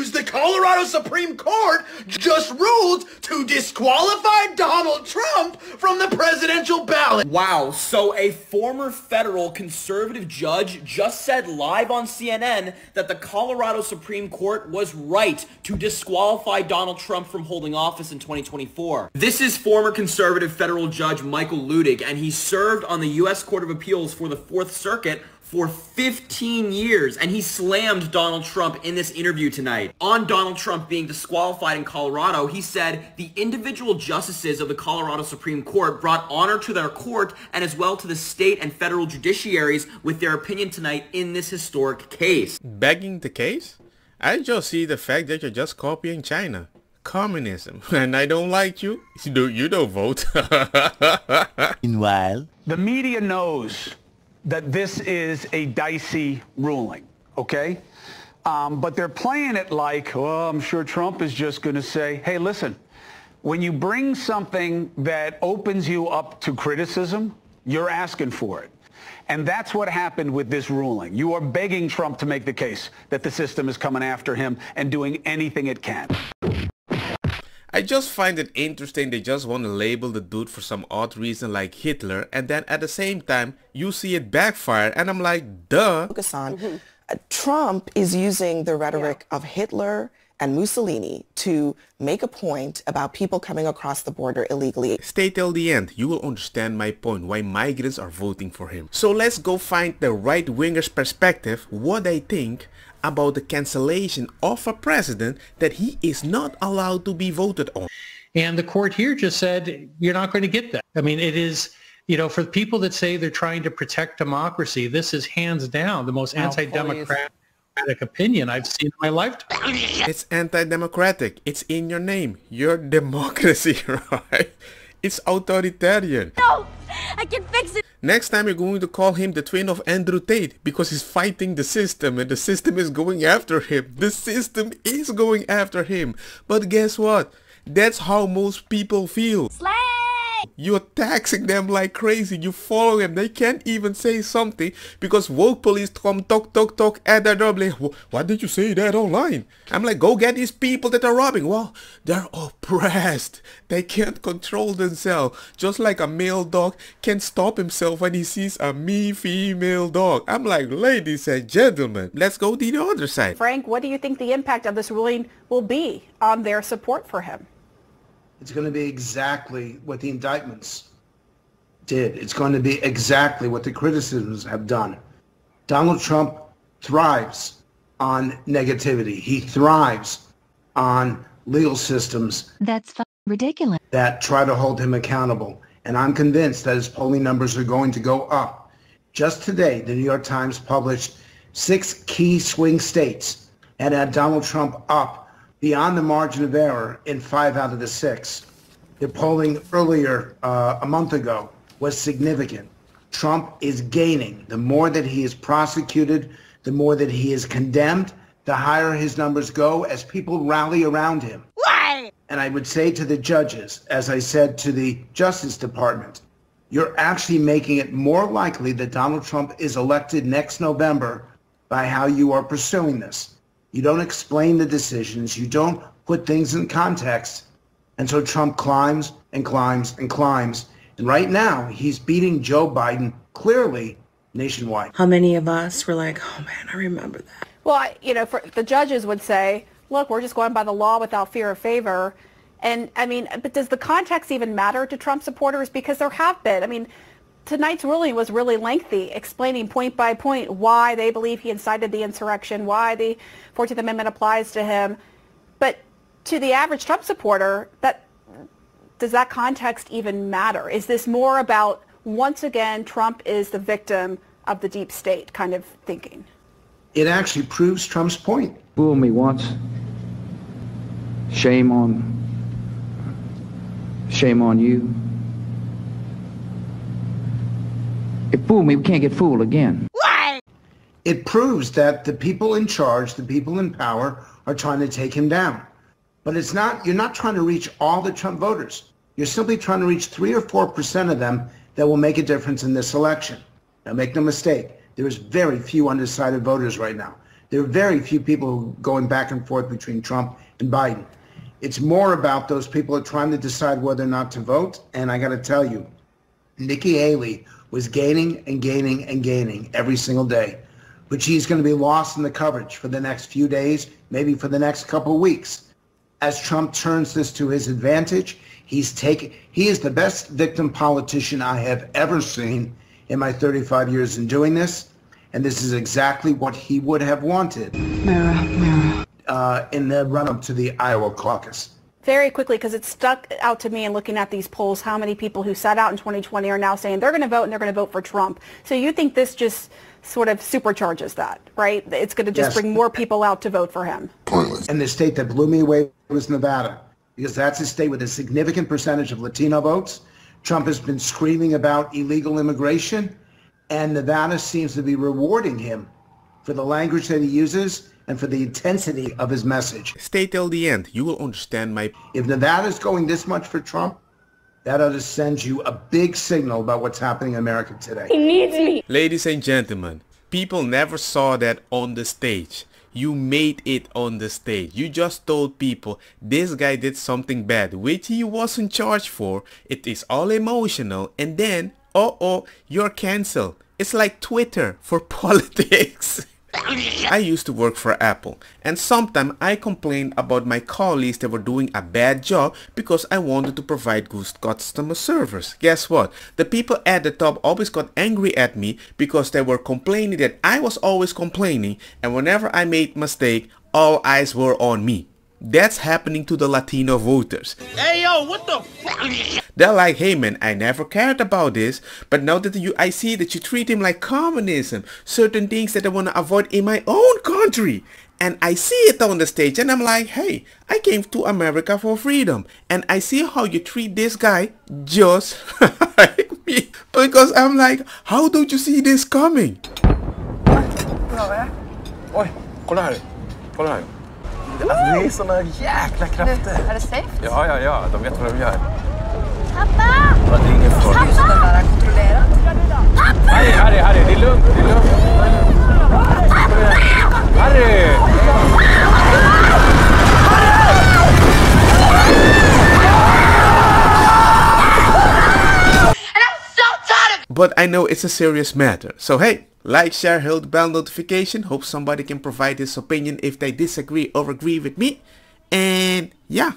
news, the Colorado Supreme Court just ruled to disqualify Donald Trump from the presidential ballot. Wow, so a former federal conservative judge just said live on CNN that the Colorado Supreme Court was right to disqualify Donald Trump from holding office in 2024. This is former conservative federal judge Michael Ludig, and he served on the U.S. Court of Appeals for the Fourth Circuit for 15 years, and he slammed Donald Trump in this interview tonight. On Donald Trump being disqualified in Colorado, he said the individual justices of the Colorado Supreme Court brought honor to their court and as well to the state and federal judiciaries with their opinion tonight in this historic case. Begging the case? I just see the fact that you're just copying China. Communism. And I don't like you. You don't vote. Meanwhile, the media knows that this is a dicey ruling, okay? But they're playing it like, well, I'm sure Trump is just going to say, hey, listen, when you bring something that opens you up to criticism, you're asking for it. And that's what happened with this ruling. You are begging Trump to make the case that the system is coming after him and doing anything it can. I just find it interesting they just want to label the dude for some odd reason like Hitler, and then at the same time you see it backfire, and I'm like, duh. Focus on Trump is using the rhetoric of Hitler and Mussolini to make a point about people coming across the border illegally. Stay till the end. You will understand my point why migrants are voting for him. So let's go find the right-wingers' perspective, what they think about the cancellation of a president that he is not allowed to be voted on. And the court here just said, you're not going to get that. I mean, it is, you know, for people that say they're trying to protect democracy, this is hands down the most anti-democratic opinion I've seen in my lifetime. It's anti-democratic. It's in your name. Your democracy, right? It's authoritarian. No, I can fix it. Next time you're going to call him the twin of Andrew Tate because he's fighting the system and the system is going after him. The system is going after him. But guess what? That's how most people feel. Slay! You're taxing them like crazy. You follow them. They can't even say something because woke police come talk at their door. Like, why did you say that online? I'm like, go get these people that are robbing. Well, they're oppressed. They can't control themselves. Just like a male dog can't stop himself when he sees a female dog. I'm like, ladies and gentlemen, let's go to the other side. Frank, what do you think the impact of this ruling will be on their support for him? It's going to be exactly what the indictments did. It's going to be exactly what the criticisms have done. Donald Trump thrives on negativity. He thrives on legal systems That's ridiculous. that try to hold him accountable. And I'm convinced that his polling numbers are going to go up. Just today, the New York Times published 6 key swing states and had Donald Trump up beyond the margin of error in 5 out of the 6. The polling earlier a month ago was significant. Trump is gaining. The more that he is prosecuted, the more that he is condemned, the higher his numbers go as people rally around him. Why? And I would say to the judges, as I said to the Justice Department, you're actually making it more likely that Donald Trump is elected next November by how you are pursuing this. You don't explain the decisions. You don't put things in context. And so Trump climbs and climbs and climbs. And right now, he's beating Joe Biden clearly nationwide. How many of us were like, oh man, I remember that. Well, you know, the judges would say, look, we're just going by the law without fear of favor. And I mean, but does the context even matter to Trump supporters? Because there have been, I mean, tonight's ruling was really lengthy, explaining point by point why they believe he incited the insurrection, why the 14th Amendment applies to him. But to the average Trump supporter, does that context even matter? Is this more about, once again, Trump is the victim of the deep state kind of thinking? It actually proves Trump's point. Fool me once. Shame on you. It fooled me, we can't get fooled again. Why? It proves that the people in charge, the people in power, are trying to take him down. But it's not, you're not trying to reach all the Trump voters. You're simply trying to reach 3 or 4% of them that will make a difference in this election. Now make no mistake, there's very few undecided voters right now. There are very few people going back and forth between Trump and Biden. It's more about those people are trying to decide whether or not to vote. And I got to tell you, Nikki Haley was gaining and gaining and gaining every single day. But she's going to be lost in the coverage for the next few days, maybe for the next couple of weeks. As Trump turns this to his advantage, he is the best victim politician I have ever seen in my 35 years in doing this. And this is exactly what he would have wanted in the run-up to the Iowa caucus. Very quickly, because it stuck out to me in looking at these polls, how many people who sat out in 2020 are now saying they're going to vote and they're going to vote for Trump. So you think this just sort of supercharges that, right? It's going to just bring more people out to vote for him. Pointless. And the state that blew me away was Nevada, because that's a state with a significant percentage of Latino votes. Trump has been screaming about illegal immigration, and Nevada seems to be rewarding him for the language that he uses and for the intensity of his message. Stay till the end. You will understand my... If Nevada's going this much for Trump, that ought to send you a big signal about what's happening in America today. He needs me. Ladies and gentlemen, people never saw that on the stage. You made it on the stage. You just told people this guy did something bad, which he wasn't charged for. It is all emotional, and then, you're cancelled. It's like Twitter for politics. I used to work for Apple, and sometimes I complained about my colleagues that were doing a bad job because I wanted to provide good customer service. Guess what? The people at the top always got angry at me because they were complaining that I was always complaining, and whenever I made mistake, all eyes were on me. That's happening to the Latino voters. Hey, yo, what the They're like, hey man, I never cared about this, but now that I see that you treat him like communism, certain things that I want to avoid in my own country. And I see it on the stage and I'm like, hey, I came to America for freedom. And I see how you treat this guy just like me. Because I'm like, how don't you see this coming? Oj, kolla här. Kolla här. Alltså, det är såna jäkla krafter. Är det safe? Ja, de vet vad de gör. Pappa! Ja, det är ingen fara. Pappa! Pappa! Harry, det är lugnt, Harry! But I know it's a serious matter. So hey, like, share, hit the bell notification. Hope somebody can provide his opinion if they disagree or agree with me. And yeah.